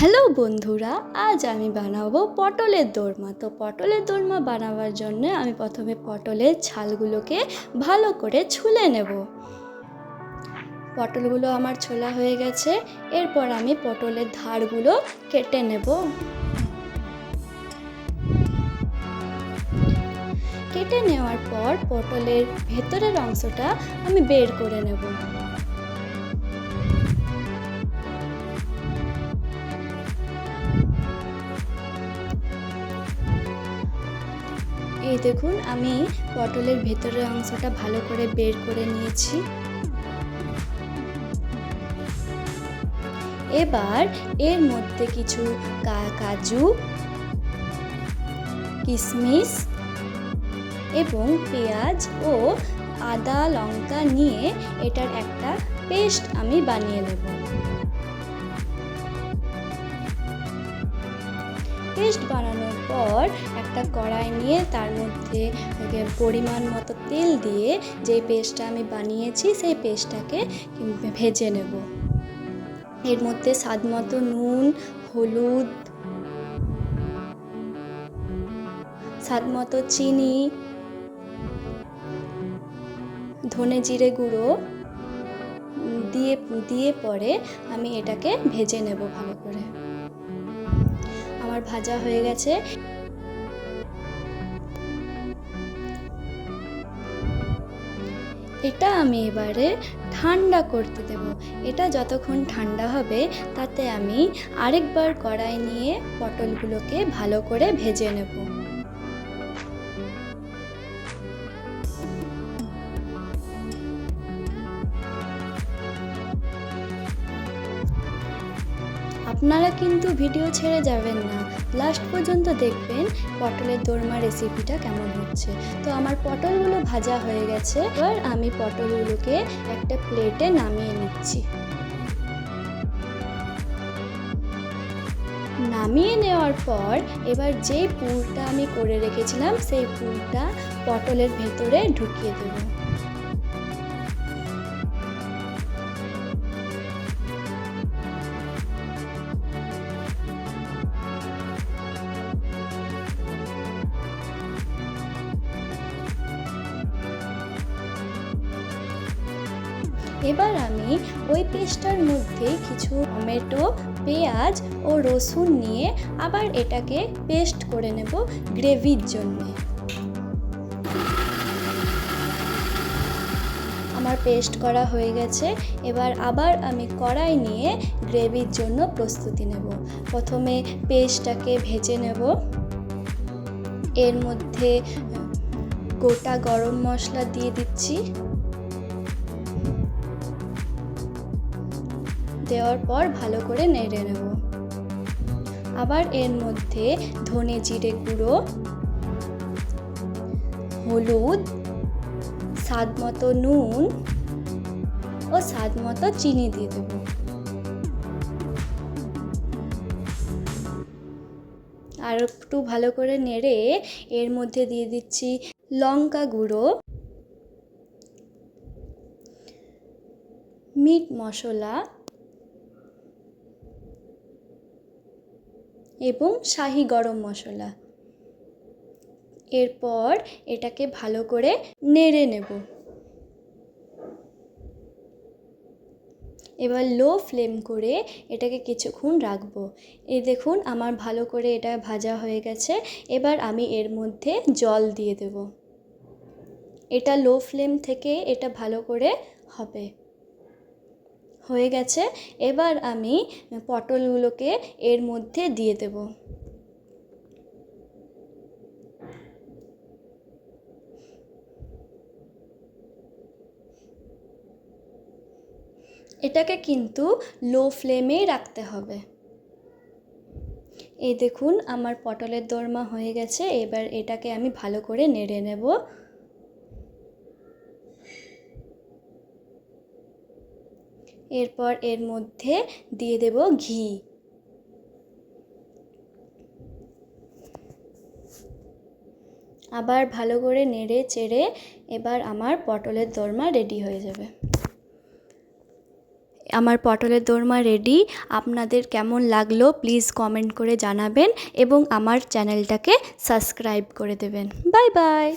Hello বন্ধুরা, আজ আমি বানাবো পটলের দোরমা। তো পটলের দোরমা বানাবার জন্য আমি প্রথমে পটলের ছালগুলোকে ভালো করে ছুলে নেব। পটলগুলো আমার ছোলা হয়ে গেছে। এরপর আমি পটলের ধারগুলো কেটে নেব। কেটে নেওয়ার পর পটলের ভেতরের অংশটা আমি বের করে নেব। এই দেখুন, আমি পটলের ভেতরের অংশটা ভালো করে বের করে নিয়েছি। এবার এর মধ্যে কিছু কাজু, কিশমিশ এবং পেঁয়াজ ও আদা লঙ্কা নিয়ে এটার একটা পেস্ট আমি বানিয়ে নেব। পেস্ট বানানোর পর একটা কড়াই নিয়ে তার মধ্যে পরিমাণ মতো তেল দিয়ে যে পেস্টটা আমি বানিয়েছি সেই পেস্টটাকে ভেজে নেব। এর মধ্যে স্বাদ মতো নুন, হলুদ, স্বাদ মতো চিনি, ধনে জিরে গুঁড়ো দিয়ে পরে আমি এটাকে ভেজে নেব ভালো করে। আমার ভাজা হয়ে গেছে। এটা আমি এবারে ঠান্ডা করতে দেব। এটা যতক্ষণ ঠান্ডা হবে তাতে আমি আরেকবার কড়াই নিয়ে পটলগুলোকে ভালো করে ভেজে নেব। আপনারা কিন্তু ভিডিও ছেড়ে যাবেন না, লাস্ট পর্যন্ত দেখবেন পটলের দোরমা রেসিপিটা কেমন হচ্ছে। তো আমার পটলগুলো ভাজা হয়ে গেছে। এবার আমি পটলগুলোকে একটা প্লেটে নামিয়ে নিচ্ছি। নামিয়ে নেওয়ার পর এবার যে পুরটা আমি করে রেখেছিলাম সেই পুরটা পটলের ভেতরে ঢুকিয়ে দেব। এবার আমি ওই পেস্টটার মধ্যে কিছু টমেটো, পেঁয়াজ ও রসুন নিয়ে আবার এটাকে পেস্ট করে নেব গ্রেভির জন্য। আমার পেস্ট করা হয়ে গেছে। এবার আবার আমি কড়াই নিয়ে গ্রেভির জন্য প্রস্তুতি নেব। প্রথমে পেস্টটাকে ভেজে নেব। এর মধ্যে গোটা গরম মশলা দিয়ে দিচ্ছি। দেওয়ার পর ভালো করে নেড়ে নেব। আবার এর মধ্যে ধনে জিরে গুঁড়ো, হলুদ, স্বাদ মতো নুন ও স্বাদ মতো চিনি দিয়ে দেব। আর একটু ভালো করে নেড়ে এর মধ্যে দিয়ে দিচ্ছি লঙ্কা গুঁড়ো, মিট মশলা এবং শাহি গরম মশলা। এরপর এটাকে ভালো করে নেড়ে নেব। এবার লো ফ্লেম করে এটাকে কিছুক্ষণ রাখবো। এই দেখুন, আমার ভালো করে এটা ভাজা হয়ে গেছে। এবার আমি এর মধ্যে জল দিয়ে দেব। এটা লো ফ্লেম থেকে এটা ভালো করে হবে। হয়ে গেছে। এবার আমি পটলগুলোকে এর মধ্যে দিয়ে দেব। এটাকে কিন্তু লো ফ্লেমেই রাখতে হবে। এই দেখুন, আমার পটলের দোরমা হয়ে গেছে। এবার এটাকে আমি ভালো করে নেড়ে নেব। এরপর এর মধ্যে দিয়ে দেব ঘি। আবার ভালো করে নেড়ে চেড়ে এবার আমার পটলের দোরমা রেডি হয়ে যাবে। আমার পটলের দোরমা রেডি। আপনাদের কেমন লাগলো প্লিজ কমেন্ট করে জানাবেন এবং আমার চ্যানেলটাকে সাবস্ক্রাইব করে দেবেন। Bye bye.